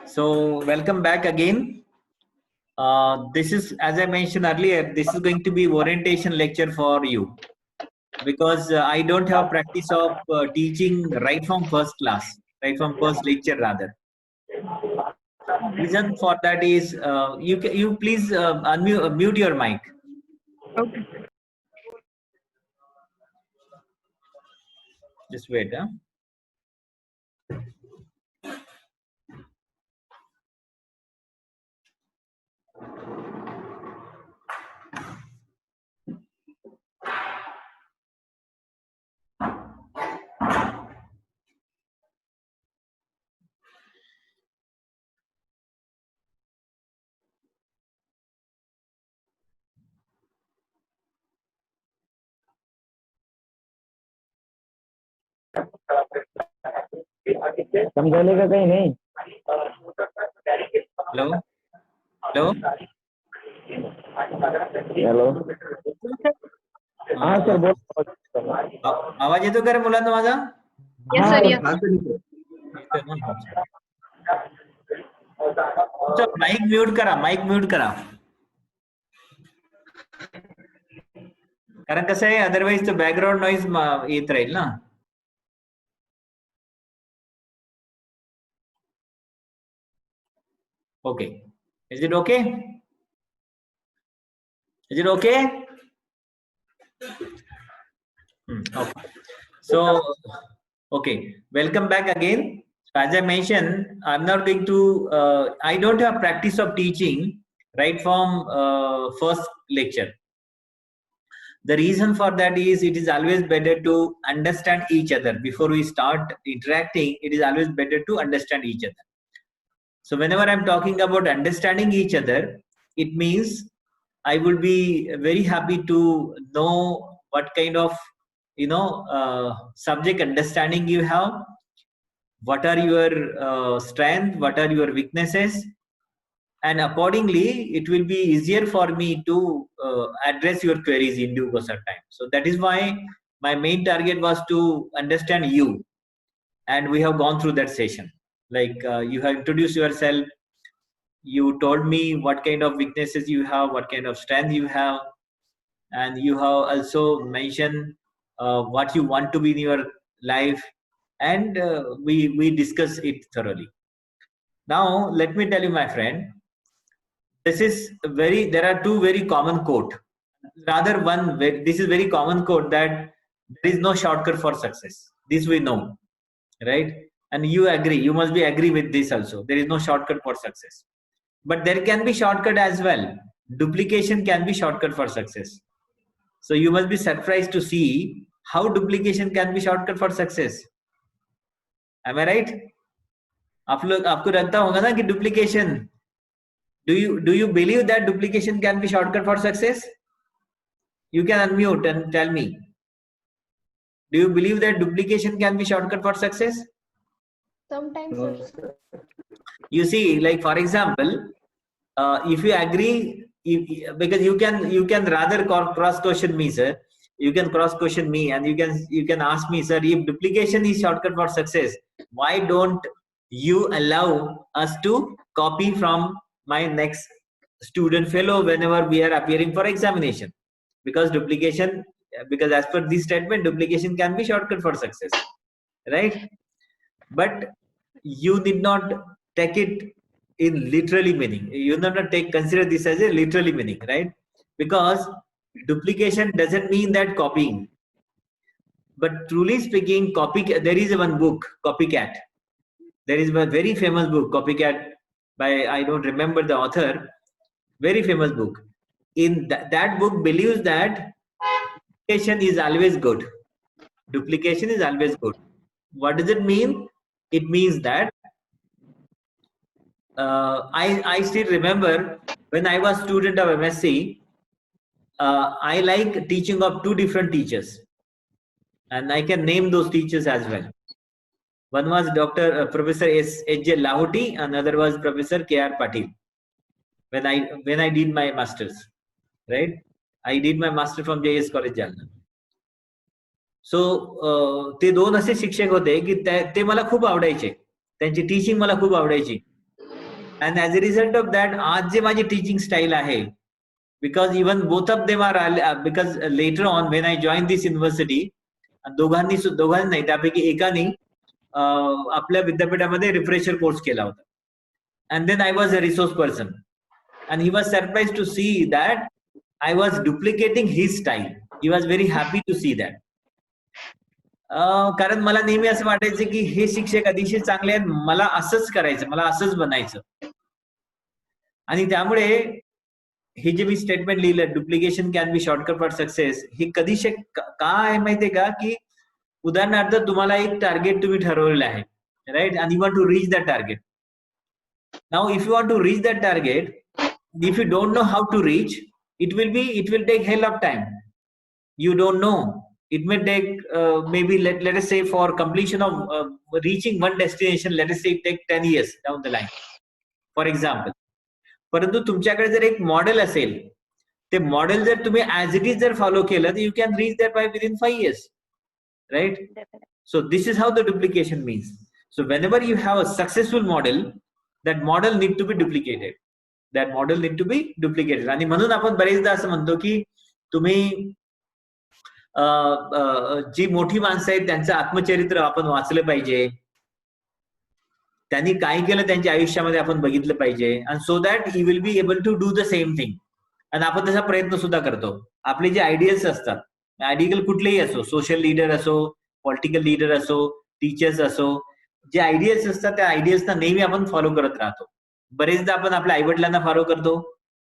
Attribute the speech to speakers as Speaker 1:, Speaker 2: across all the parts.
Speaker 1: So welcome back again. This is, as I mentioned earlier, this is going to be orientation lecture for you because I don't have practice of teaching right from first class, right from first lecture rather. Reason for that is you please unmute mute your mic.
Speaker 2: Okay.
Speaker 1: Just wait.
Speaker 2: समझाने का कहीं नहीं.
Speaker 1: Hello. Hello.
Speaker 2: Hello. हा sir बोल.
Speaker 1: आवाज येतो का रे मुलांना माझा?
Speaker 2: Yes sir, yes.
Speaker 1: Mic mute करा, माइक म्यूट करा. कारण कसं आहे, अदरवाइज तो बॅकग्राऊंड नॉईज येत राहील ना. Okay, is it okay? Is it okay? Okay. So, okay, welcome back again. So as I mentioned, I'm not going to, I don't have practice of teaching right from first lecture. The reason for that is it is always better to understand each other. Before we start interacting, it is always better to understand each other. So whenever I'm talking about understanding each other, it means I would be very happy to know what kind of subject understanding you have, what are your strengths, what are your weaknesses, and accordingly it will be easier for me to address your queries in due course of time. So that is why my main target was to understand you, and we have gone through that session. Like you have introduced yourself, you told me what kind of weaknesses you have, what kind of strength you have, and you have also mentioned what you want to be in your life, and we discuss it thoroughly. Now let me tell you, my friend, there are two very common quote, rather this is very common quote, that there is no shortcut for success. This we know, right? And you agree, you must be agree with this also. There is no shortcut for success. But there can be shortcut as well. Duplication can be shortcut for success. So you must be surprised to see how duplication can be shortcut for success. Am I right? आपको लगता होगा ना कि duplication. Do you believe that duplication can be shortcut for success? You can unmute and tell me. Do you believe that duplication can be shortcut for success?
Speaker 3: Sometimes, sir.
Speaker 1: You see, like for example, if you agree, because you can rather cross question me, sir. You can cross question me, and you can ask me, sir, if duplication is shortcut for success, why don't you allow us to copy from my next student fellow whenever we are appearing for examination? Because as per this statement, duplication can be shortcut for success, right? But you did not take it in literally meaning. You did not consider this as a literally meaning, right? Because duplication doesn't mean that copying. But truly speaking, there is one book, Copycat. There is a very famous book, Copycat, by, I don't remember the author, very famous book. In that book believes that duplication is always good. Duplication is always good. What does it mean? It means that I still remember when I was student of MSc, I like teaching of two different teachers, and I can name those teachers as well. One was Professor S.J. Lahoti, another was Professor K.R. Patil. When I did my masters, right? I did my master from JS College Jalna. So ते दोन असे शिक्षक होते की ते मला खूप आवडायचे. त्यांची टीचिंग मला खूप आवडायची. And as a result of that आज जे माझी टीचिंग स्टाईल आहे, because even both of them are, because later on when I join this university, दोघांनी नाही त्यापैकी एकाने आपल्या विद्यापीठामध्ये रिफ्रेशर कोर्स केला होता. And then I was a resource person and he was surprise to see that I was duplicating his style. He was very happy to see that. कारण मला नेहमी असं वाटायचं की हे शिक्षक अतिशय चांगले आहेत, मला असंच करायचं, मला असंच बनायचं. आणि त्यामुळे हे जे मी स्टेटमेंट लिहिलं, duplication can be shortcut for success, हे कधी का आहे माहितीये का, की उदाहरणार्थ तुम्हाला एक टार्गेट तुम्ही ठरवलेलं आहे, राईट, आणि you want to reach that target. Now if you want to reach that target, if you don't know how to reach, it will take hell of time. You don't know. It may take maybe let us say for completion of reaching one destination, let us say it take 10 years down the line, for example. परंतु तुमच्याकडे जर एक model असेल, ते model जर तुम्ही as it is जर follow केलं तर you can reach that by within 5 years, right? So this is how the duplication means. So whenever you have a successful model, that model need to be duplicated. That model need to be duplicated. आणि म्हणून आपण बरेचदा असं म्हणतो की तुम्ही जी मोठी माणसं आहेत त्यांचं आत्मचरित्र आपण वाचलं पाहिजे, त्यांनी काय केलं त्यांच्या आयुष्यामध्ये आपण बघितलं पाहिजे, and so that he will be able to do the same thing. आणि आपण तसा प्रयत्न सुद्धा करतो. आपले जे आयडियल्स असतात, आयडियल कुठलेही असो, सोशल लीडर असो, पॉलिटिकल लीडर असो, टीचर्स असो, जे आयडियल्स असतात त्या आयडियल्सना नेहमी आपण फॉलो करत राहतो. बरेचदा आपण आपल्या आईवडिलांना फॉलो करतो,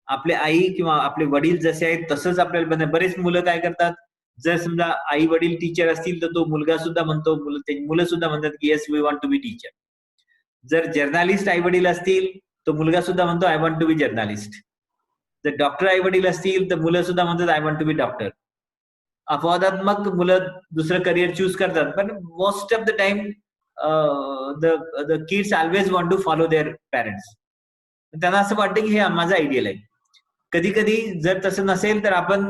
Speaker 1: आपले आई किंवा आपले वडील जसे आहेत तसंच आपल्याला. बरेच मुलं काय करतात, जर समजा आई वडील टीचर असतील तर तो मुलगा सुद्धा म्हणतो, मुलं सुद्धा म्हणतात की yes we want to be teacher. जर जर्नालिस्ट आई वडील असतील तो मुलगा सुद्धा म्हणतो I want to be journalist. जर डॉक्टर आई वडील असतील तर मुलं सुद्धा म्हणतात I want to be doctor. अपवादात्मक मुलं दुसरं करिअर चूज करतात, पण most of the time the kids always want to follow their parents. त्यांना असं वाटतं की हे माझं आयडियल आहे. कधी कधी जर तसं नसेल तर आपण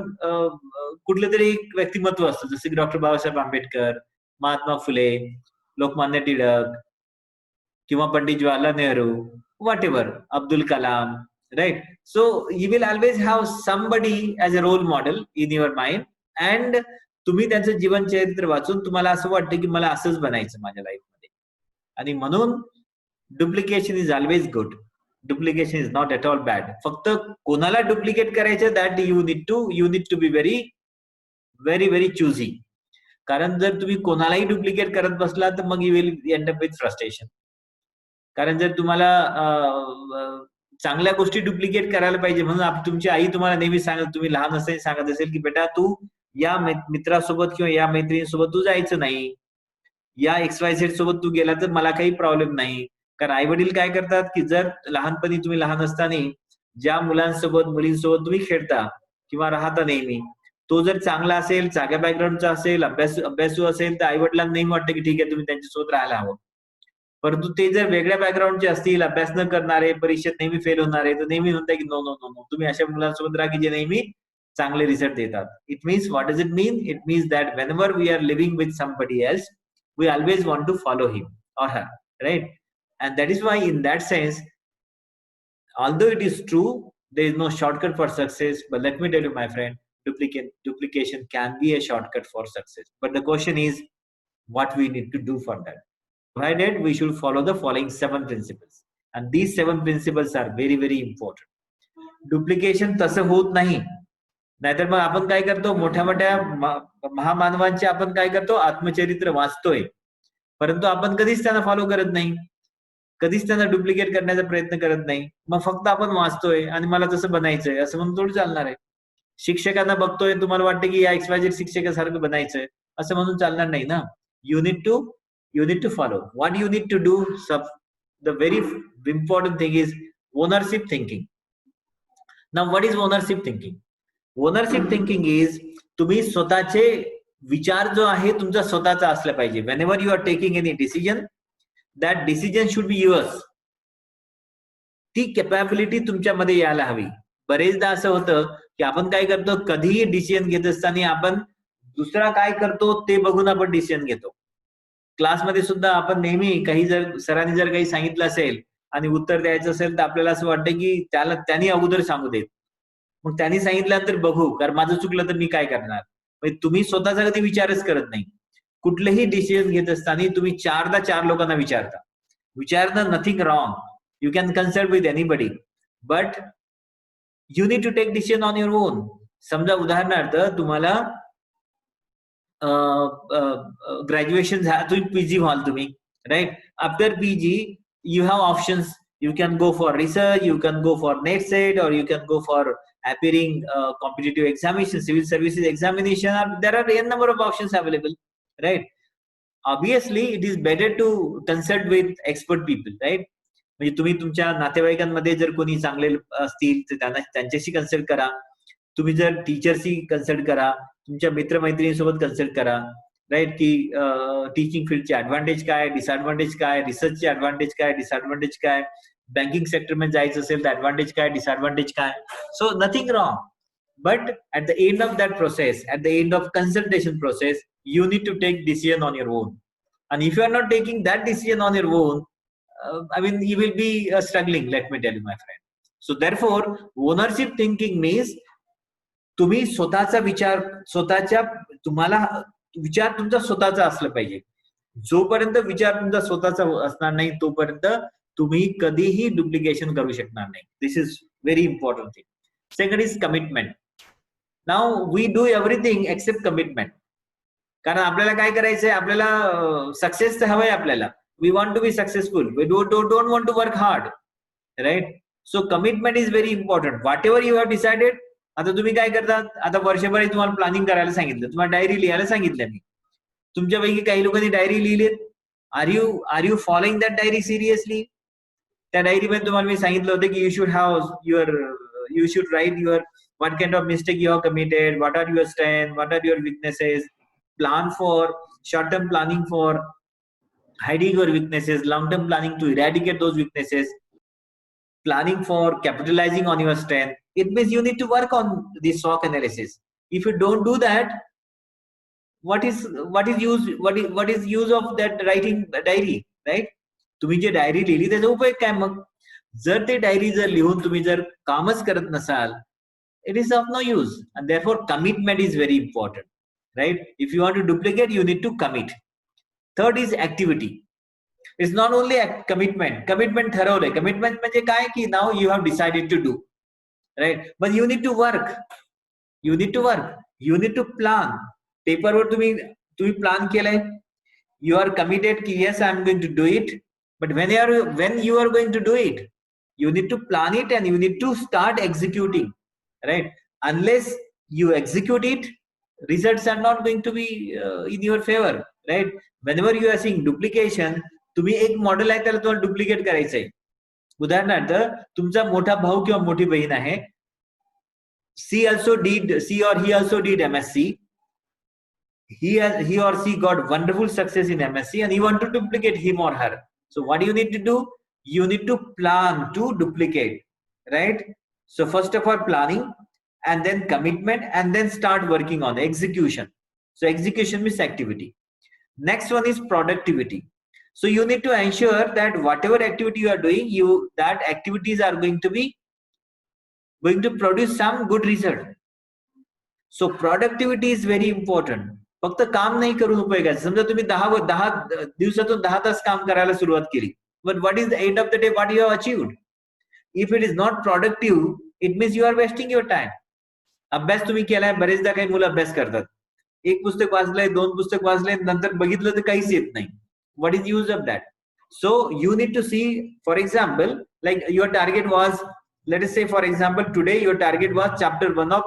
Speaker 1: कुठलं तरी एक व्यक्तिमत्व असतं, जसं की डॉक्टर बाबासाहेब आंबेडकर, महात्मा फुले, लोकमान्य टिळक किंवा Pandit Jawaharlal Nehru, whatever, Abdul Kalam, right. So you will always have somebody as a role model in your mind, and तुम्ही त्यांचं जीवन चरित्र वाचून तुम्हाला असं वाटतं की मला असंच बनायचं माझ्या लाईफमध्ये. आणि म्हणून duplication is always good. Duplication is not at all bad. फक्त कोणाला डुप्लिकेट करायचं that you need to be very very very choosy. कारण जर तुम्ही कोणालाही डुप्लिकेट करत बसला तर मग you will end up with frustration. कारण जर तुम्हाला चांगल्या गोष्टी डुप्लिकेट करायला पाहिजे, म्हणून तुमची आई तुम्हाला नेहमी सांगत, तुम्ही लहान असताना सांगत असेल की बेटा तू या मित्रासोबत किंवा या मैत्रिणीसोबत तू जायचं नाही, या XYZ सोबत तू गेला तर मला काही प्रॉब्लेम नाही. कारण आई वडील काय करतात की जर लहानपणी तुम्ही लहान असताना ज्या मुलांसोबत मुलींसोबत तुम्ही खेळता किंवा राहता नेहमी, तो जर चांगला असेल, चांगल्या बॅकग्राऊंडचा असेल, अभ्यासू असेल तर आई वडिलांना नेहमी वाटतं की ठीक आहे तुम्ही त्यांच्यासोबत राहायला हवं. परंतु ते जर वेगळ्या बॅकग्राऊंडचे असतील, अभ्यास न करणारे, परीक्षेत नेहमी फेल होणारे, तर नेहमी म्हणतात की नो नो नो नो, तुम्ही अशा मुलांसोबत राहा की जे नेहमी चांगले रिझल्ट देतात. It means what does it mean? It means that whenever we are living with somebody else, we always want to follow him or her, right? And that is why in that sense, although it is true there is no shortcut for success, but let me tell you my friend, duplication can be a shortcut for success. But the question is what we need to do for that. Provided we should follow the following 7 principles, and these 7 principles are very very important. Duplication तसं होत नाही. नाहीतर मग आपण काय करतो, मोठ्या मोठ्या महामानवांचे आपण काय करतो, आत्मचरित्र वाचतोय, परंतु आपण कधीच त्यांना फॉलो करत नाही, कधीच त्यांना डुप्लिकेट करण्याचा प्रयत्न करत नाही. मग फक्त आपण वाचतोय आणि मला तसं बनायचंय असं म्हणून थोडी चालणार आहे. शिक्षकांना बघतोय, तुम्हाला वाटतं की या XYZ शिक्षकासारखं बनायचंय असं म्हणून चालणार नाही ना. You need to follow what you need to do. The very important thing is ownership thinking. Now what is ownership thinking? Ownership thinking is तुम्ही स्वतःचे विचार जो आहे तुमचा स्वतःचा असला पाहिजे. Whenever you are taking any decision, that decision should be yours. ती कॅपॅबिलिटी तुमच्यामध्ये यायला हवी. बरेचदा असं होतं की आपण काय करतो, कधीही डिसिजन घेत असताना आपण दुसरा काय करतो ते बघून आपण डिसिजन घेतो. क्लासमध्ये सुद्धा आपण नेहमी काही जर सरांनी जर काही सांगितलं असेल आणि उत्तर द्यायचं असेल तर आपल्याला असं वाटतं की त्यांनी अगोदर सांगू देत. मग त्यांनी सांगितल्यानंतर बघू, कारण माझं चुकलं तर मी काय करणार. म्हणजे तुम्ही स्वतःचा कधी विचारच करत नाही. कुठलेही डिसिजन घेत असताना तुम्ही 4 लोकांना विचारता. विचारणं nothing wrong. You can consult with anybody, but you need to take decision on your own. समजा उदाहरणार्थ तुम्हाला ग्रॅज्युएशन तुम्ही पीजी व्हाल तुम्ही, right. After PG you have options. You can go for research, you can go for net set, or you can go for appearing competitive examination, civil services examination. There are n number of options available, right? Obviously it is better to consult with expert people, right? म्हणजे तुम्ही तुमच्या नातेवाईकांमध्ये जर कोणी चांगले असतील तर त्यांच्याशी consult करा. तुम्ही जर टीचरशी कन्सल्ट करा, तुमच्या मित्रमैत्रिणींसोबत कन्सल्ट करा, राईट. की टीचिंग फील्डचे ऍडव्हान्टेज काय, डिसएडव्हान्टेज काय, रिसर्चचे ऍडव्हान्टेज काय, डिसएडव्हान्टेज काय, बँकिंग सेक्टरमध्ये जायचं असेल तर ऍडव्हान्टेज काय, डिसएडव्हान्टेज काय. So nothing wrong, but at the end of that process, at the end of consultation process, you need to take decision on your own. And if you are not taking that decision on your own, I mean, you will be struggling, let me tell you, my friend. So therefore, ownership thinking means तुम्ही स्वतःचा विचार, स्वतःच्या तुम्हाला विचार तुमचा स्वतःचा असला पाहिजे. जोपर्यंत विचार तुमचा स्वतःचा असणार नाही तोपर्यंत तुम्ही कधीही डुप्लिकेशन करू शकणार नाही. This is very important thing. Second is commitment. Now we do everything except commitment. कारण आपल्याला काय करायचंय, आपल्याला सक्सेस तर हवंय आपल्याला. We want to be successful, we don't want to work hard, right. So commitment is very important. Whatever you have decided. आता तुम्ही काय करतात, आता वर्षभर तुम्हाला प्लॅनिंग करायला सांगितलं, तुम्हाला डायरी लिहायला सांगितलं मी. तुमच्यापैकी काही लोकांनी डायरी लिहिलीत. Are you following that diary seriously? त्या डायरीमध्ये तुम्हाला मी सांगितलं होतं की you should write your what kind of mistake you have committed, what are your strengths, what are your weaknesses, plan for short term planning for hiding your weaknesses, long term planning to eradicate those weaknesses, planning for capitalizing on your strength. It means you need to work on this SWOT analysis. If you don't do that, what is use of that writing diary, right? तुम्ही जे diary लिहिली त्याचा उपयोग काय मग? जर ते diary जर लिहून तुम्ही जर कामच करत नसाल, it is of no use. And therefore commitment is very important, right? If you want to duplicate, you need to commit. Third is activity. It's not only a commitment ठरवलंय. Commitment म्हणजे काय की now you have decided to do, right? But you need to work. You need to plan. पेपरवर तुम्ही plan केलंय. You are committed ki yes, I am going to do it. But when you are going to do it, you need to plan it and you need to start executing, right? Unless you execute it, results are not going to be in your favor, right? Whenever you are seeing duplication, तुम्ही एक model आहे त्याला तुम्हाला duplicate करायचंय. उदाहरणार्थ तुमचा मोठा भाऊ किंवा मोठी बहीण आहे. she or he also did MSc. He or she got wonderful success in MSc and you want to duplicate him or her. So what do you need to do? You need to plan to duplicate, right? So first of all planning, and then commitment, and then start working on execution. So execution means activity. Next one is productivity. So you need to ensure that whatever activity you are doing, that activities are going to produce some good result. So productivity is very important. फक्त काम नाही करून उपयोगाचं. समजा तुम्ही 10 दिवसातून 10 तास काम करायला सुरुवात केली, but what is the end of the day, what you have achieved? If it is not productive, it means you are wasting your time. अभ्यास तुम्ही केलाय, बरेचदा काही मुलं अभ्यास करतात. एक पुस्तक वाचलंय, 2 पुस्तक वाचलंय, नंतर बघितलं तर काहीच येत नाही. What is use of that? So you need to see, for example, like your target was, let us say for example today your target was chapter 1 of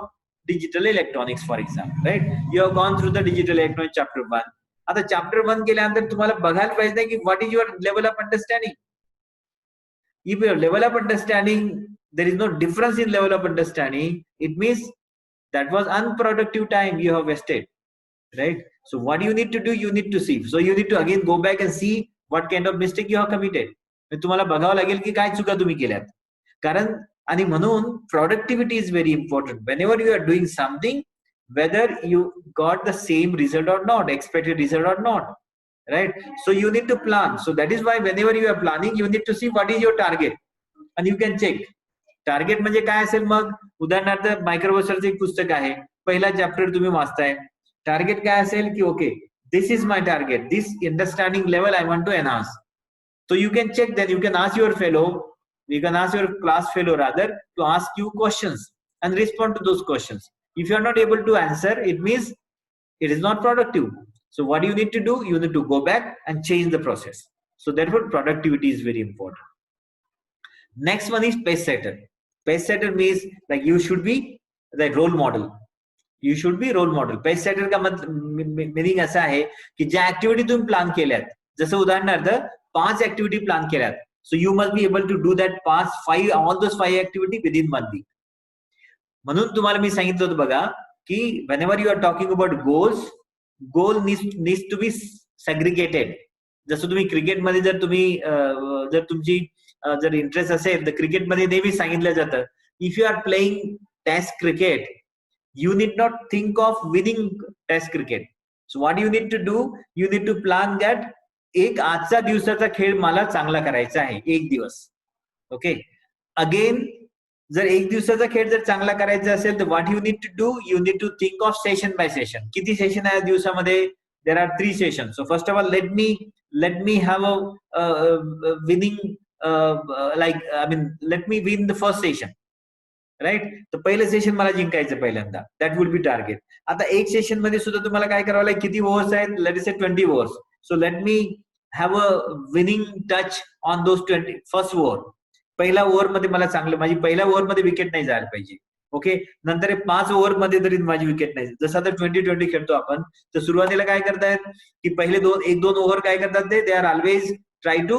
Speaker 1: digital electronics, for example, right? You have gone through the digital electronics chapter 1. आता chapter 1 केल्यानंतर तुम्हाला बघायला पाहिजे की what is your level of understanding. If your level of understanding, there is no difference in level of understanding, it means that was unproductive time you have wasted, right? So what you need to do, you need to see. So you need to again go back and see what kind of mistake you have committed. तुम्हाला बघावं लागेल की काय चुका तुम्ही केल्यात. कारण आणि म्हणून productivity is very important. Whenever you are doing something, whether you got the same result or not, expected result or not, right? So you need to plan. So that is why whenever you are planning, you need to see what is your target and you can check. Target म्हणजे काय असेल मग? उदाहरणार्थ मायक्रोबसरचं एक पुस्तक आहे, पहिला chapter तुम्ही वाचताय, target काय असेल की okay this is my target, this understanding level I want to enhance. So you can check that, you can ask your fellow, you can ask your class fellow rather to ask you questions and respond to those questions. If you are not able to answer, it means it is not productive. So what you need to do, you need to go back and change the process. So therefore productivity is very important. Next one is pace setter. Pace setter means like you should be the role model. You should be role model. Pace setter का meaning असा आहे की ज्या activity तुम्ही plan केल्यात, जसं उदाहरणार्थ 5 activity plan केल्यात, so you must be able to do that all those 5 activity within 1 week. म्हणून तुम्हाला मी सांगितलं होतं बघा की whenever you are talking about goals, goal needs to be segregated. जसं तुम्ही क्रिकेटमध्ये जर तुमची जर इंटरेस्ट असेल तर क्रिकेटमध्ये नेहमी सांगितलं जातं, if you are playing test cricket, you need not think of winning test cricket. So what you need to do, you need to plan that एक आजचा दिवसाचा खेळ मला चांगला करायचा आहे, एक दिवस. ओके, अगेन जर एक दिवसाचा खेळ जर चांगला करायचा असेल तर what you need to do, you need to think of session by session. किती सेशन आहे दिवसामध्ये? There are 3 session. So first of all let me have a winning like I mean let me win the first session, right. तर पहिलं session मला जिंकायचं पहिल्यांदा, that would be target. आता एक session मध्ये सुद्धा तुम्हाला काय करावं लागेल, किती ओव्हर्स आहेत? लेट अस से 20 overs. So let me have a winning touch on those 20 first over. पहिल्या ओव्हर मध्ये मला चांगलं, माझी पहिल्या ओव्हर मध्ये विकेट नाही जायला पाहिजे. ओके, नंतर 5 ओव्हर मध्ये तरी माझी विकेट नाही. जसं आता 20-20 खेळतो आपण, तर सुरुवातीला काय करतायत की पहिले 1-2 ओव्हर काय करतात, ते are always try to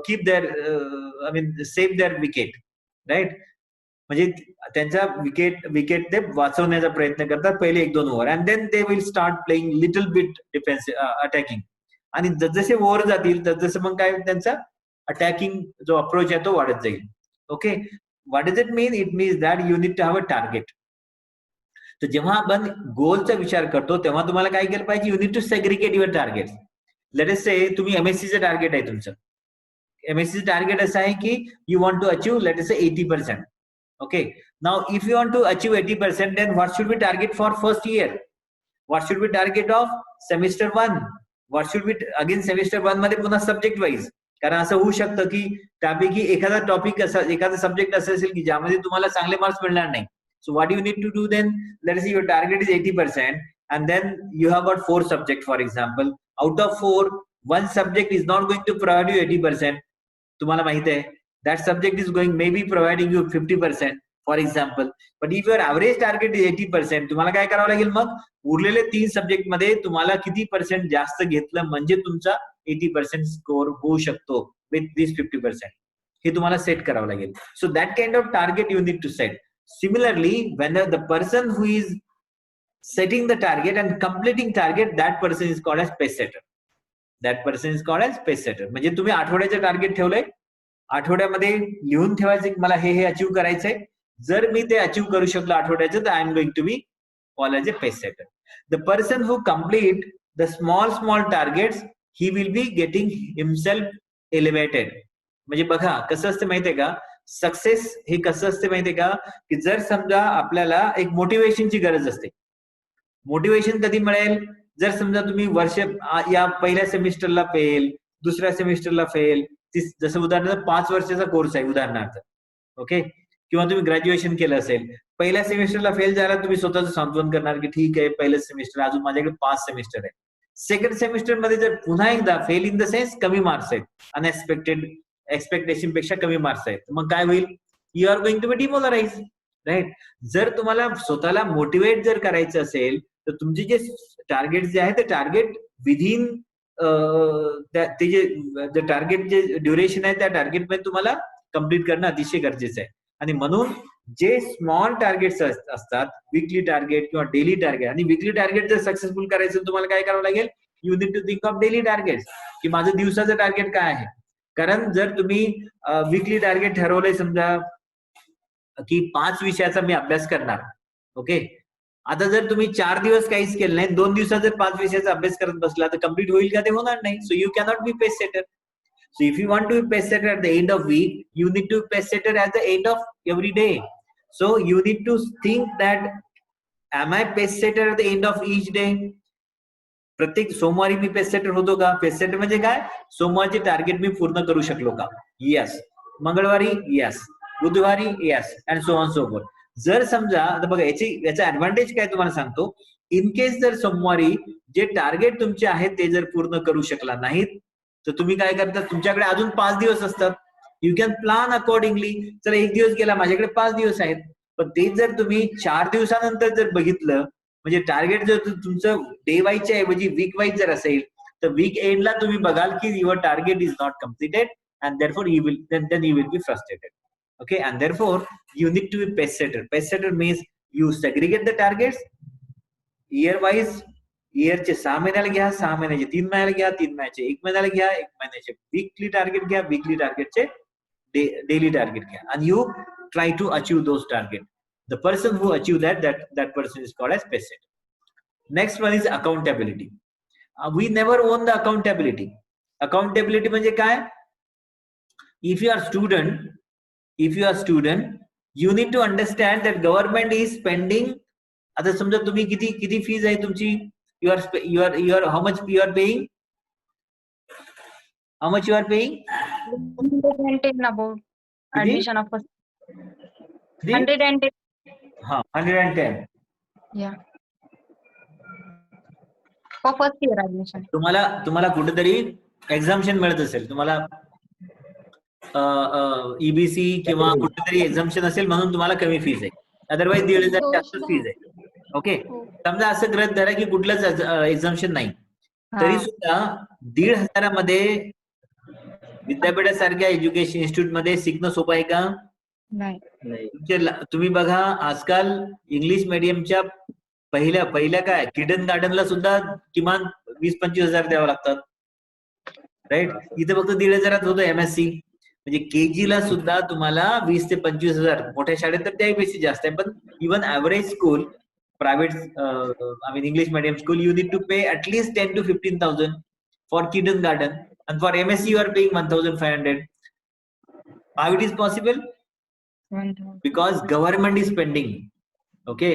Speaker 1: keep their I mean save their wicket, right. म्हणजे त्यांचा विकेट ते वाचवण्याचा प्रयत्न करतात पहिले 1-2 over, and then they will start playing little bit defensive attacking. आणि जसे ओव्हर जातील तसं मग काय त्यांचा अटॅकिंग जो अप्रोच आहे तो वाढत जाईल. Okay, what does it mean? It means that you need to have a target. तर जेव्हा आपण गोलचा विचार करतो तेव्हा तुम्हाला काय केलं पाहिजे? You need to segregate your target. Let us say तुम्ही एमएससीचं टार्गेट आहे तुमचं. एमएससीचं टार्गेट असं आहे की you want to achieve let us say 80%. Okay, now if you want to achieve 80%, then what should we target for first year? What should we target of semester 1? What should we again semester 1 मध्ये पुन्हा subject wise, कारण असं होऊ शकतं की त्यापैकी एखादा topic एखादा सब्जेक्ट असं असेल की ज्यामध्ये तुम्हाला चांगले मार्क्स मिळणार नाही. So what you need to do then, let us say your target is 80% and then you have got 4 subjects for example. Out of 4, 1 subject is not going to provide you 80%. तुम्हाला माहित आहे that subject is going maybe providing you 50% for example, but if your average target is 80%, तुम्हाला काय करावं लागेल मग? उरलेले 3 subject मध्ये तुम्हाला किती पर्सेंट जास्त घेतलं म्हणजे तुमचा 80% स्कोर होऊ शकतो विथ दिस 50%, हे तुम्हाला सेट करावं लागेल. So that kind of target you need to set. Similarly when the person who is setting the target and completing target, that person is called as pace setter. That person is called as pace setter. म्हणजे तुम्ही आठवड्याचं target ठेवलंय, आठवड्यामध्ये लिहून ठेवायचं की मला हे achieve करायचंय. जर मी ते अचीव्ह करू शकलो आठवड्याचं, तर I am going to be called as a pace setter. The person who complete the small targets, he will be getting himself elevated. म्हणजे बघा कसं असते माहितीये का, सक्सेस हे कसं असते माहितीये का, की जर समजा आपल्याला एक मोटिवेशनची गरज असते. मोटिवेशन कधी मिळेल? जर समजा तुम्ही या पहिल्या सेमिस्टरला फेल, दुसऱ्या सेमिस्टरला फेल, जसं उदाहरणार्थ 5 वर्षाचा कोर्स आहे उदाहरणार्थ, ओके, किंवा तुम्ही ग्रॅज्युएशन केलं असेल, पहिल्या सेमिस्टरला फेल झाला, तुम्ही स्वतःचं सांत्वन करणार की ठीक आहे पहिलं सेमिस्टर, अजून माझ्याकडे 5 सेमिस्टर आहे. सेकंड सेमिस्टर मध्ये जर पुन्हा एकदा फेल इन द सेन्स कमी मार्क्स आहेत, अनएक्सपेक्टेड एक्सपेक्टेशन पेक्षा कमी मार्क्स आहेत, मग काय होईल? You are going to be demoralise, right. जर तुम्हाला स्वतःला मोटिवेट जर करायचं असेल तर तुमचे जे टार्गेट जे आहे ते टार्गेट विदिन ते जे टार्गेट जे ड्युरेशन आहे त्या टार्गेट मध्ये तुम्हाला कम्प्लीट करणं अतिशय गरजेचं आहे. आणि म्हणून जे स्मॉल टार्गेट्स असतात, वीकली टार्गेट किंवा डेली टार्गेट, आणि वीकली टार्गेट जर सक्सेसफुल करायचं तुम्हाला काय करावं लागेल? You need to think of daily target, की माझं दिवसाचं टार्गेट काय आहे. कारण जर तुम्ही वीकली टार्गेट ठरवलंय समजा की 5 विषयाचा मी अभ्यास करणार, ओके, आता जर तुम्ही 4 दिवस काहीच केलं नाही, 2 दिवसात जर 5 विषयाचा अभ्यास करत बसला तर कम्प्लीट होईल का? ते होणार नाही. So you cannot be pace setter. So if you want to be pace setter at the end of week, you need to be pace setter at the end of every day. So you need to think that, am I pace setter at the end of each day? प्रत्येक सोमवारी मी pace shutter होतो का? Pace shutter म्हणजे काय? सोमवारचे target मी पूर्ण करू शकलो का? येस. मंगळवारी yes, Budhwari yes, and so on so fourth. जर समजा आता बघा याचा ऍडव्हान्टेज काय तुम्हाला सांगतो. इन केस जर सोमवारी जे टार्गेट तुमचे आहेत ते जर पूर्ण करू शकला नाहीत तर तुम्ही काय करता? तुमच्याकडे अजून 5 दिवस असतात. You can plan accordingly. चला 1 दिवस गेला, माझ्याकडे 5 दिवस आहेत. पण ते जर तुम्ही 4 दिवसानंतर जर बघितलं, म्हणजे टार्गेट जर तुमचं डे वाईजच्या ऐवजी वीक वाईज जर असेल तर वीक एंडला तुम्ही बघाल की your target is not completed and therefore you will then you will be frustrated. Okay, and therefore you need to be pace setter. Pace setter means you segregate the targets year wise. इयरचे 6 महिन्याला घ्या, 6 महिन्याचे 3 महिन्याला घ्या, 3 महिन्याचे 1 महिन्याला घ्या, 1 महिन्याचे weekly target घ्या, वीकली टार्गेटचे डेली टार्गेट घ्या, and you try to achieve those targets. The person who achieve that person is called as pace setter. Next one is accountability. We never own the accountability. Accountability म्हणजे काय? If you are student, you need to understand that government is spending. आता समजा तुम्ही किती fees आहे तुमची? You are how much you are paying? How much you are paying?
Speaker 2: 110 about admission of first. 110.
Speaker 1: 110.
Speaker 2: Yeah. For first year admission.
Speaker 1: तुम्हाला कुठेतरी एक्झाम्शन मिळत असेल, तुम्हाला EBC किंवा कुठेतरी एक्झाम्शन असेल म्हणून तुम्हाला कमी फीज आहे. अदरवाईज 1,500 जास्त फीज आहे. ओके, समजा असं गृहीत धरा की कुठलंच एक्झाम्शन नाही, तरी सुद्धा 1,500 मध्ये विद्यापीठासारख्या एज्युकेशन इन्स्टिट्यूट मध्ये शिकणं सोपं आहे का? नाही. तुम्ही बघा आजकाल इंग्लिश मीडियमच्या पहिल्या काय किडन गार्डनला सुद्धा किमान 20-25 हजार द्यावं लागतात. राईट. इथे फक्त 1,500 होतं MSc. म्हणजे KG ला सुद्धा तुम्हाला 20 ते 25 हजार. मोठ्या शाळेत तर त्यापेक्षा जास्त आहे. पण even average school, private English medium school, you need to pay at least 10 to 15,000 for kindergarten, and for MSc you are paying 1,500. How it is possible? Because government is spending. Okay,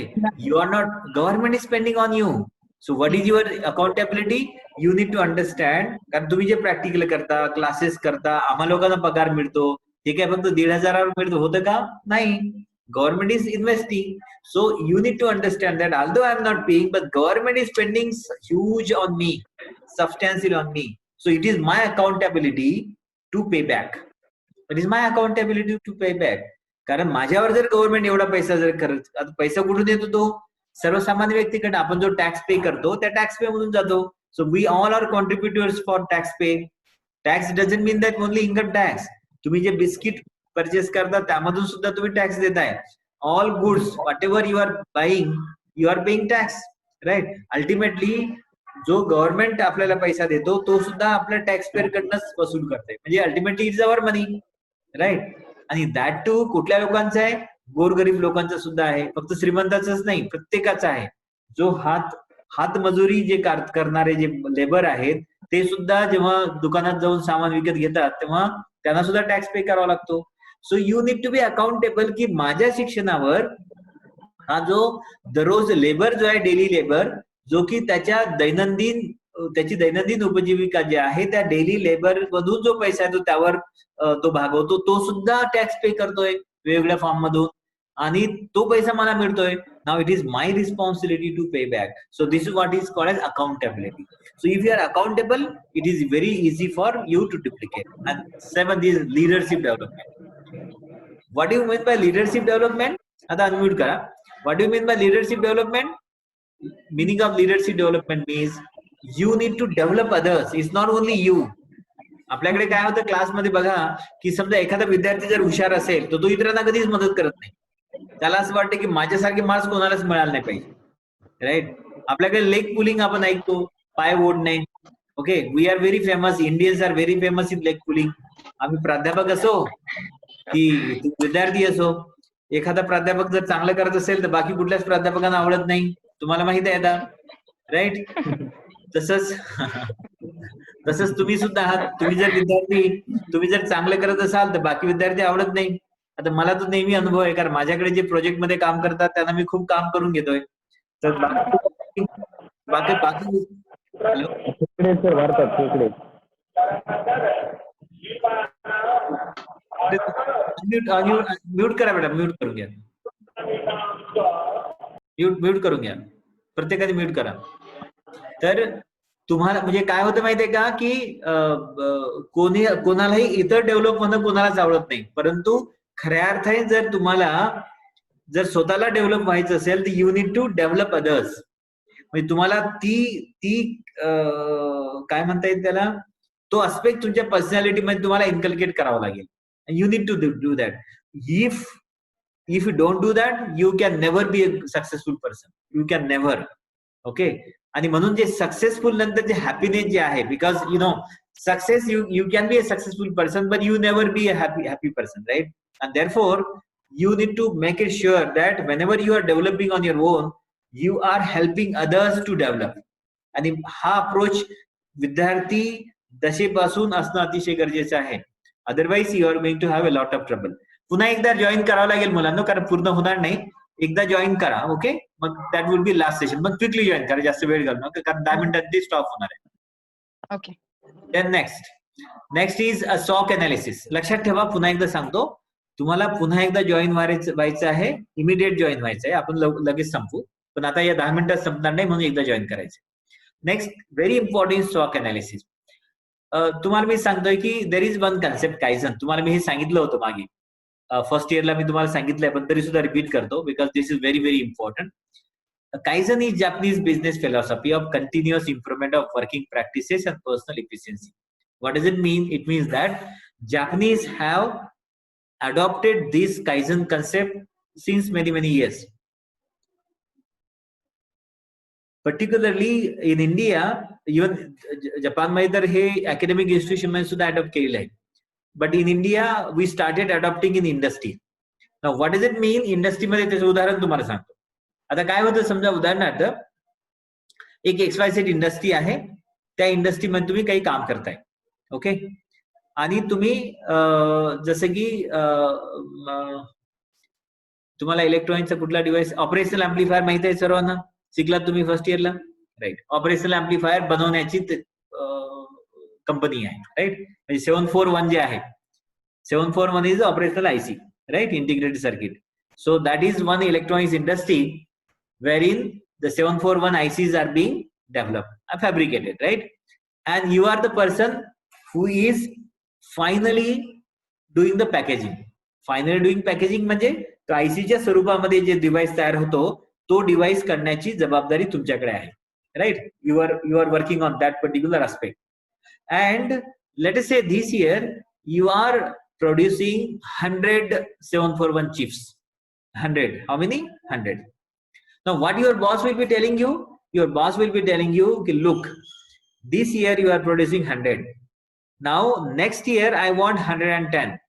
Speaker 1: you are not. Government is spending on you. So what is your accountability? You need to understand. कारण तुम्ही जे practical करता, classes करता, आम्हा लोकांना पगार मिळतो, हे काय फक्त 1,500 मिळतो होतं का? नाही. Government is investing. So you need to understand that although I am not paying, but government is spending huge on me, substantial on me. So it is my accountability to pay back. It is my accountability to pay back. कारण माझ्यावर जर government एवढा पैसा जर करत, आता पैसा कुठून येतो? तो सर्वसामान्य व्यक्तीकडे आपण जो टॅक्स पे करतो त्या टॅक्स पे मधून जातो. So we all are contributors for tax pay. Tax doesn't mean that only income tax. तुम्ही जे बिस्किट परचेस करता त्यामधून सुद्धा तुम्ही टॅक्स देताय. All goods whatever you are buying, you are paying tax. Right. Ultimately जो government आपल्याला पैसा देतो तो सुद्धा आपल्या टॅक्स पेअर कडनंच वसूल करते. म्हणजे ultimately it's our money. Right. आणि दॅट टू कुठल्या लोकांचा आहे? गोरगरीब लोकांचा सुद्धा आहे. फक्त श्रीमंताचाच नाही, प्रत्येकाचा आहे. जो हातमजुरी जे करणारे जे लेबर आहेत ते सुद्धा जेव्हा दुकानात जाऊन सामान विकत घेतात तेव्हा त्यांना सुद्धा टॅक्स पे करावा लागतो. So you need to be accountable की माझ्या शिक्षणावर हा जो दररोज लेबर जो आहे, डेली लेबर, जो की त्याची दैनंदिन उपजीविका जी आहे त्या डेली लेबर मधून जो पैसा आहे तो त्यावर तो भागवतो, तो सुद्धा टॅक्स पे करतोय वेगवेगळ्या फॉर्म मधून, आणि तो पैसा मला मिळतोय. Now it is my responsibility to pay back. So this is what is called as accountability. So if you are accountable, it is very easy for you to duplicate. And 7 is leadership development. What you mean by leadership development? आता unmute करा. What you mean by leadership development? Meaning of leadership development means you need to develop others. It's not only you. आपल्याकडे काय होतं क्लासमध्ये बघा की समजा एखादा विद्यार्थी जर हुशार असेल तर तो इतरांना कधीच मदत करत नाही. त्याला असं वाटतं की माझ्यासारखे मार्क्स कोणालाच मिळाले नाही पाहिजे. राईट. आपल्याकडे लेग पुलिंग आपण ऐकतो, पाय ओढणे. Okay, we are very famous, Indians are very famous in leg pulling. आम्ही प्राध्यापक असो की विद्यार्थी असो, एखादा प्राध्यापक जर चांगलं करत असेल तर बाकी कुठल्याच प्राध्यापकांना आवडत नाही, तुम्हाला माहित आहे आता, राईट? तसंच तसंच तुम्ही सुद्धा आहात. तुम्ही जर चांगलं करत असाल तर बाकी विद्यार्थी आवडत नाही. आता मला तर नेहमी अनुभव आहे, कारण माझ्याकडे जे प्रोजेक्ट मध्ये काम करतात त्यांना मी खूप काम करून घेतोय. तर बाकी बाकी हॅलो, म्यूट करा बेटा, म्यूट करून घ्या, म्यूट करून घ्या, प्रत्येकाने म्यूट करा. तर तुम्हाला म्हणजे काय होतं माहितीये का, की कोणालाही इतर डेव्हलप होणं कोणालाच आवडत नाही, परंतु खऱ्या अर्थाने जर तुम्हाला जर स्वतःला डेव्हलप व्हायचं असेल तर you need to develop others. म्हणजे तुम्हाला ती काय म्हणता येईल त्याला, तो अस्पेक्ट तुमच्या पर्सनॅलिटी मध्ये तुम्हाला इन्कल्केट करावा लागेल. You need to do that. If you don't do that, you can never be a successful person. You can never. Okay. आणि म्हणून जे सक्सेसफुल नंतर जे हॅपीनेस जे आहे, because you know success, you can be a successful person but you never be a happy person, right? And therefore you need to make it sure that whenever you are developing on your own, you are helping others to develop. आणि हा approach विद्यार्थी दशेपासून असणं अतिशय गरजेचं आहे. Otherwise you are going to have a lot of trouble. पुन्हा एकदा join करावं लागेल मुलांना, कारण पूर्ण होणार नाही. एकदा जॉईन करा, okay? Mug that will be last session. Mug quickly join करा, जास्त वेळ घालू नका, कारण 10 मिनिटात ते स्टॉप होणार आहे.
Speaker 2: Okay.
Speaker 1: Then next is a सॉक अनालिसिस. लक्षात ठेवा, पुन्हा एकदा सांगतो, तुम्हाला पुन्हा एकदा जॉईन व्हायचं आहे, इमिडिएट जॉईन व्हायचं आहे. आपण लगेच संपू, पण आता या 10 मिनिटात संपणार नाही, म्हणून एकदा जॉईन करायचं. नेक्स्ट, व्हेरी इम्पॉर्टंट, सॉक अनालिसिस. तुम्हाला मी सांगतोय की there is one concept kaizen. तुम्हाला मी हे सांगितलं होतं मागे, फर्स्ट इयरला मी तुम्हाला सांगितलंय, पण तरी सुद्धा रिपीट करतो, because this is very very important. Kaizen is Japanese business philosophy of continuous improvement of working practices and personal efficiency. What does it mean? It means that Japanese have adopted this Kaizen concept since many years. Particularly in India, even Japan मध्ये तर हे academic institution मध्ये सुद्धा adopt केलेलं आहे. But in India, we started adopting in industry. Now, what does it mean? Industry मध्ये त्याचं उदाहरण तुम्हाला सांगतो. आता काय होतं, समजा उदाहरणार्थ एक XYZ इंडस्ट्री आहे, त्या इंडस्ट्रीमध्ये तुम्ही काही काम करताय, ओके? आणि तुम्ही जसं की तुम्हाला इलेक्ट्रॉनिकचा कुठला डिव्हाइस, ऑपरेशनल ऍम्प्लिफायर माहित आहे सर्वांना, शिकलात तुम्ही फर्स्ट इयरला, राईट? ऑपरेशनल ऍम्प्लिफायर बनवण्याची कंपनी आहे, राईट? म्हणजे 741 जे आहे, 741 is operational IC, right? Integrated circuit. So that is one electronics industry wherein the 741 ICs are being developed, fabricated, right? And you are the person who is finally doing the packaging. Finally doing packaging म्हणजे तो IC च्या स्वरूपामध्ये जे device तयार होतो, तो device करण्याची जबाबदारी तुमच्याकडे आहे, right? You are working on that particular aspect. And let us say this year you are producing 100 741 chips. 100. How many? 100. Now, what your boss will be telling you? Your boss will be telling you, okay, look, this year you are producing 100. Now, next year I want 110.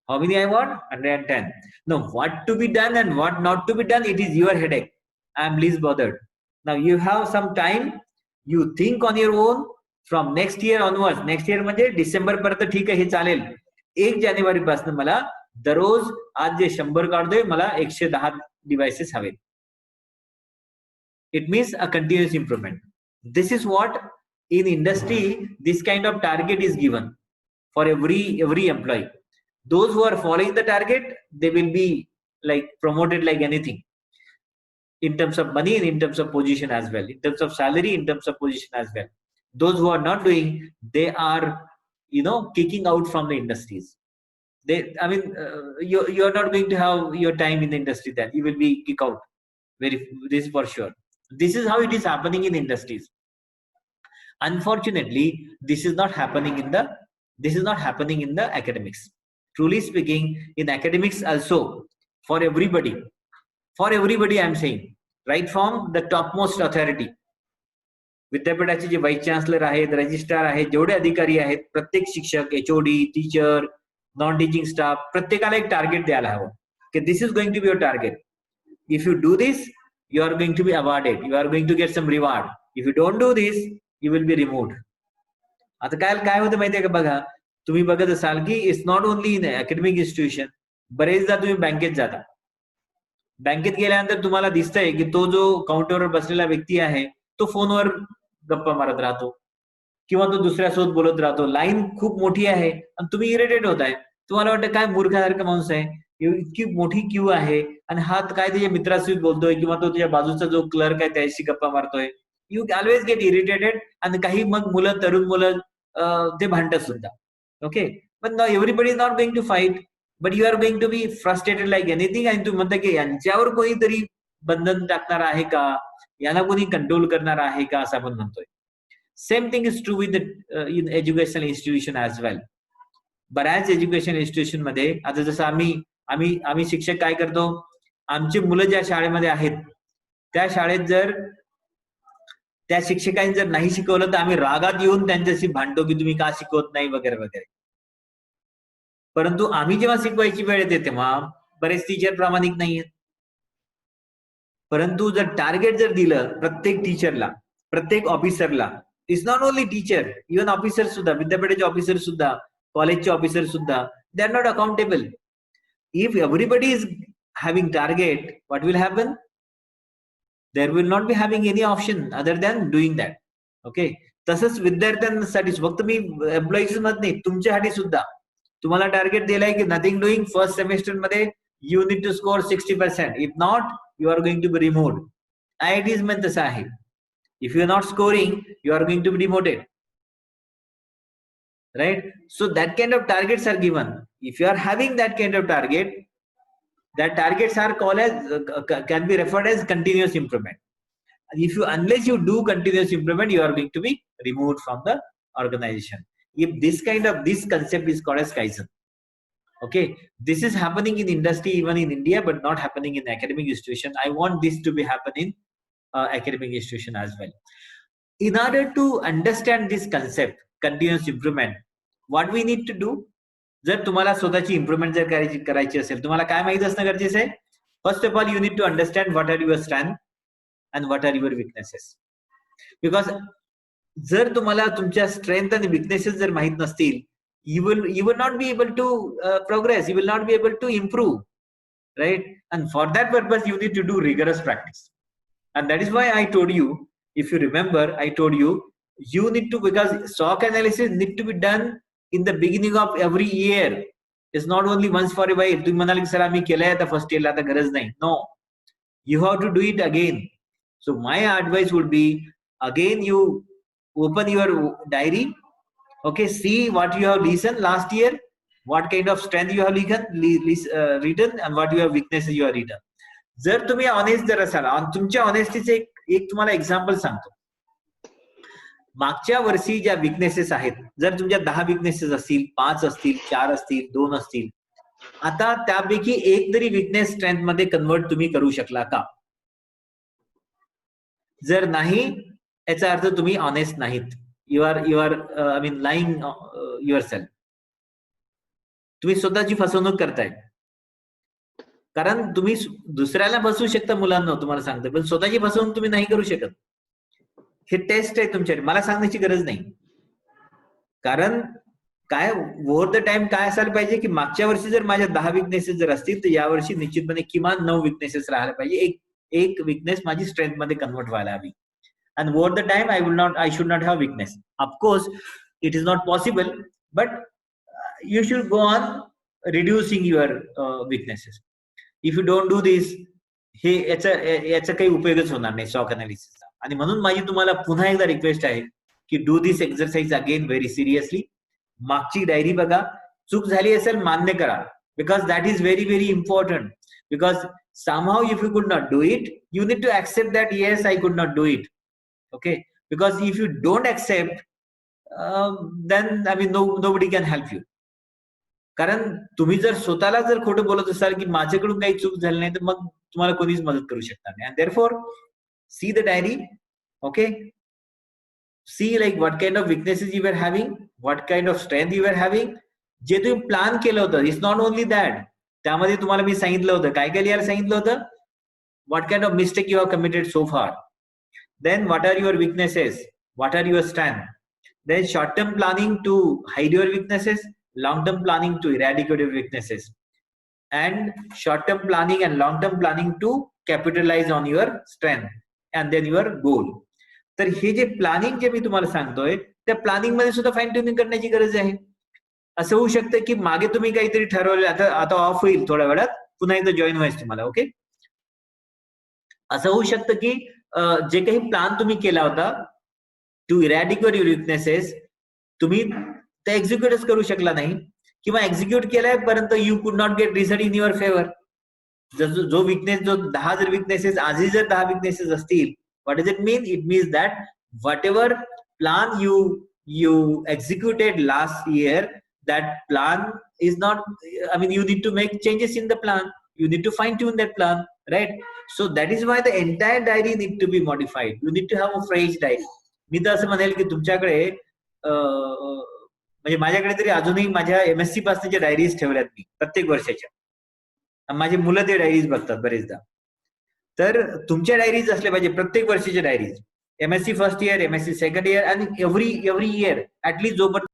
Speaker 1: How many I want? 110. Now, what to be done and what not to be done, it is your headache. I am least bothered. Now, you have some time. You think on your own. From next year onwards. Next year म्हणजे December पर्यंत ठीक आहे, हे चालेल. 1 जानेवारी पासून मला दररोज आज जे 100 काढतोय, मला 110 डिव्हाइसेस हवेत. It means a continuous improvement. This is what in industry this kind of target is given for every employee. Those who are following the target, they will be like promoted like anything, in terms of money and in terms of position as well, in terms of salary, in terms of position as well. Those who are not doing, they are, you know, kicking out from the industries. You are not going to have your time in the industry, then you will be kicked out. This for sure. This is how it is happening in industries. Unfortunately, this is not happening in the academics. Truly speaking, in academics also, for everybody I am saying, right from the topmost authority, विद्यापीठाचे जे voice chancellor आहेत, registrar आहेत, जेवढे अधिकारी आहेत, प्रत्येक शिक्षक, HOD, teacher, non teaching staff, प्रत्येकाला एक टार्गेट द्यायला हवं. Okay, this is going to be your target. If you do this, you are going to be awarded. You are going to get some reward. If you don't do this, you will be removed. आता काय होतं माहितीये का बघा, तुम्ही बघत असाल की it's not only in academic institution. बरेचदा तुम्ही बँकेत जाता. बँकेत गेल्यानंतर तुम्हाला दिसतंय की तो जो काउंटरवर बसलेला व्यक्ती आहे तो फोनवर गप्पा मारत राहतो किंवा तो दुसऱ्यासोबत बोलत राहतो. लाईन खूप मोठी आहे आणि तुम्ही इरिटेट होताय. तुम्हाला वाटतं काय मूर्खासारखा माणूस आहे, इतकी मोठी क्यू आहे आणि हा काय त्याच्या मित्राशी बोलतोय किंवा तो त्याच्या बाजूचा जो क्लर्क आहे त्याशी गप्पा मारतोय. You always get irritated. आणि काही मग मुलं, तरुण मुलं ते भांडतात सुद्धा. ओके, पण everybody is not going to fight, but you are going to be frustrated like anything. आणि तुम्ही म्हणता की यांच्यावर कोणीतरी बंधन टाकणार आहे का, यांना कोणी कंट्रोल करणार आहे का, असं आपण म्हणतोय. Same thing is true with in educational institution as well. बऱ्याच एज्युकेशन इन्स्टिट्यूशन मध्ये आता जसं आम्ही शिक्षक काय करतो, आमची मुलं ज्या शाळेमध्ये आहेत त्या शाळेत जर त्या शिक्षकांनी जर नाही शिकवलं तर आम्ही रागात येऊन त्यांच्याशी भांडतो की तुम्ही का शिकवत नाही वगैरे वगैरे. परंतु आम्ही जेव्हा शिकवायची वेळ येते तेव्हा बरेच टीचर प्रामाणिक नाहीयेत. परंतु जर टार्गेट जर दिलं प्रत्येक टीचरला, प्रत्येक ऑफिसरला, it's not only teacher, even officer सुद्धा, विद्यापीठाचे ऑफिसर सुद्धा, कॉलेजचे ऑफिसर सुद्धा, they are not accountable. If everybody is having target, what will happen? There will not be having any option other than doing that. Okay, तसंच विद्यार्थ्यांसाठी फक्त मी employees म्हणत नाही, तुमच्यासाठी सुद्धा तुम्हाला टार्गेट दिलाय की नथिंग डुईंग फर्स्ट सेमेस्टर मध्ये you need to score 60%. If not, you are going to be removed. IITs मध्ये तसं आहे. If you are not scoring, you are going to be demoted. Right? So that kind of targets are given. If you are having that kind of target, that targets are called as can be referred as continuous improvement. If you, unless you do continuous improvement, you are going to be removed from the organization. If this concept is called as Kaizen. Okay, this is happening in industry even in India, but not happening in academic institution. I want this to be happen in academic institution as well. In order to understand this concept, continuous improvement, what we need to do, जर तुम्हाला स्वतःची improvement जर करायची असेल, तुम्हाला काय माहित असणं गरजेचं आहे? First of all, you need to understand what are your strength and what are your weaknesses. Because जर तुम्हाला तुमच्या स्ट्रेंथ आणि विकनेसेस जर माहित नसतील, you will not be able to progress, you will not be able to improve, right? And for that purpose you need to do rigorous practice. And that is why I told you, if you remember, I told you need to, because SOC analysis need to be done in the beginning of every year. It's not only once for a while. तुम्ही म्हणाल की sir आम्ही केलंय आता first इयरला, आता गरज नाही. No, you have to do it again. So my advice would be, again you open your diary. Okay, see what you have listened last year, what kind of strength you have written and what your weaknesses you have written. जर तुम्ही honest जर असाल, तुमच्या ऑनेस्टीचे एक तुम्हाला example सांगतो. मागच्या वर्षी ज्या विकनेसेस आहेत, जर तुमच्या 10 विकनेसेस असतील, 5 असतील, 4 असतील, 2 असतील, आता त्यापैकी एक तरी विकनेस स्ट्रेंथ मध्ये कन्वर्ट तुम्ही करू शकला का? जर नाही, याचा अर्थ तुम्ही ऑनेस्ट नाहीत. You are I mean lying yourself. तुम्ही स्वतःची फसवणूक करताय. कारण तुम्ही दुसऱ्याला फसवू शकता, मुलांना तुम्हाला सांगते, पण स्वतःची फसवणूक तुम्ही नाही करू शकत. हे टेस्ट आहे तुमच्याकडे, मला सांगण्याची गरज नाही. कारण काय ओव्हर द टाइम काय असायला पाहिजे की मागच्या वर्षी जर माझ्या 10 विकनेसेस जर असतील, तर यावर्षी निश्चितपणे किमान 9 विकनेसेस राहायला पाहिजे. एक विकनेस माझी स्ट्रेंथ मध्ये कन्वर्ट व्हायला हवी. And over the time, I should not have weakness. Of course, it is not possible, but you should go on reducing your weaknesses. If you don't do this, हे याचा काही उपयोगच होणार नाही SOC analysis. आणि म्हणून माझी तुम्हाला पुन्हा एकदा रिक्वेस्ट आहे की do this exercise again very seriously. मागची डायरी बघा, चूक झाली असेल मान्य करा, because that is very very important. Because somehow if you could not do it, you need to accept that yes, I could not do it. Okay, because if you don't accept, then I mean nobody can help you. कारण तुम्ही जर स्वतःला जर खोटं बोलत असाल की माझ्याकडून काही चूक झाली नाही, तर मग तुम्हाला कोणीच मदत करू शकणार नाही. And therefore, see the diary. Okay, see like what kind of weaknesses you were having, what kind of strength you were having. जे तुम्ही प्लॅन केलं होतं, it's not only that. त्यामध्ये तुम्हाला मी सांगितलं होतं काय काय लिहायला सांगितलं होतं. What kind of mistake you have committed so far? Then what are your weaknesses? What are your strengths? Then short-term planning to hide your weaknesses, long-term planning to eradicate your weaknesses, and short-term planning and long-term planning to capitalize on your strength and then your goal. तर हे जे planning जे मी तुम्हाला सांगतोय त्या planning मध्ये सुद्धा fine tuning करण्याची गरज आहे. असं होऊ शकतं की मागे तुम्ही काहीतरी ठरवलं, आता ऑफ होईल थोड्या वेळात, पुन्हा एकदा जॉईन व्हायचं तुम्हाला. ओके, असं होऊ शकतं की जे काही प्लॅन तुम्ही केला होता टू इरॅडिकेट युअर विकनेसेस, तुम्ही ते एक्झिक्यूटच करू शकला नाही किंवा एक्झिक्यूट केलाय परंतु you could not gate result in your favour. जो विकनेस, जो 10 जर विकनेसेस, आजही जर 10 विकनेसेस असतील, what does it mean? It means that what ever plan you executed last year, that plan is not, I mean, you need to make changes in the plan, you need to fine tune that plan, right? So that is why the entire diary need to be modified. You need to have a fresh diary. मी तर असं म्हणेल की तुमच्याकडे म्हणजे माझ्याकडे तरी अजूनही माझ्या MSc पासूनच्या डायरीज ठेवल्यात मी प्रत्येक वर्षाच्या. माझी मुलं ते डायरीज बघतात बरेचदा. तर तुमच्या डायरीज असल्या पाहिजे प्रत्येक वर्षाच्या diaries. MSc first year, MSc second year, आणि एव्हरी इयर ऍटलीस्ट जोपर्यंत